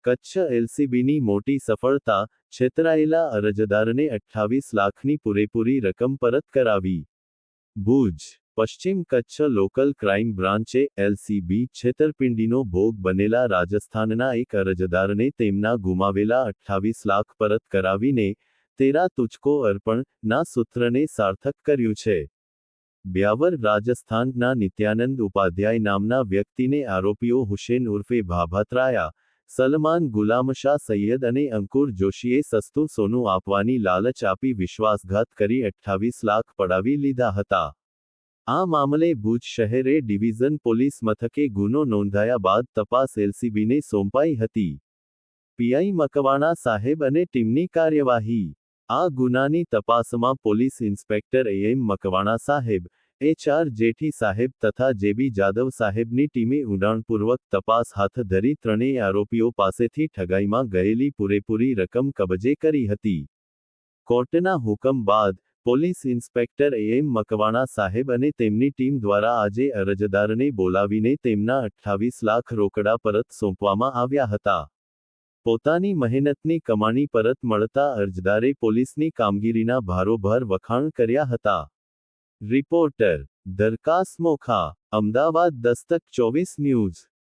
કચ્છ એલસીબીની મોટી સફળતા, છેતરાયેલા અરજદારને 28 લાખની પૂરેપૂરી રકમ પરત કરાવી. ભુજ. પશ્ચિમ કચ્છ લોકલ ક્રાઇમ બ્રાન્ચે એલસીબી છેતરપિંડીનો ભોગ બનેલા રાજસ્થાનના એક અરજદારને તેમના ગુમાવેલા 28 લાખ પરત કરાવીને તેરા તુજકો અર્પણ ના સૂત્રને સાર્થક કર્યું છે. બ્યાવર રાજસ્થાનના નિત્યાનંદ ઉપાધ્યાય નામના વ્યક્તિને આરોપીઓ હુસેન ઉર્ફે ભાભાત્રાયા, સલમાન ગુલામશાહ સૈયદ અને અંકુર જોશીએ સસ્તું સોનું આપવાની લાલચ આપી વિશ્વાસઘાત કરી 28 લાખ પડાવી લીધા હતા. આ મામલે ભુજ શહેર એ ડિવિઝન પોલીસ મથકે ગુનો નોંધાયા બાદ તપાસ એલસીબીને સોંપાઈ હતી. પીઆઈ મકવાણા સાહેબ અને ટીમની કાર્યવાહી. આ ગુનાની તપાસમાં પોલીસ ઇન્સ્પેક્ટર એમ મકવાણા સાહેબ, એચઆર જેઠી સાહેબ તથા જેબી જાદવ સાહેબની ટીમે ઊંડાણપૂર્વક તપાસ હાથ ધરી ત્રણેય આરોપીઓ પાસેથી ઠગાઈમાં ગયેલી પૂરેપૂરી રકમ કબજે કરી હતી. કોર્ટના હુકમ બાદ પોલીસ ઇન્સ્પેક્ટર એમ મકવાણા સાહેબ અને તેમની ટીમ દ્વારા આજે અરજદારને બોલાવીને તેમના 28 લાખ રોકડા પરત સોંપવામાં આવ્યા હતા. પોતાની મહેનતની કમાણી પરત મળતા અરજદારે પોલીસની કામગીરીના ભારોભાર વખાણ કર્યા હતા. Reporter દરકાસ Mokha, Ahmedabad દસ્તક 24 news.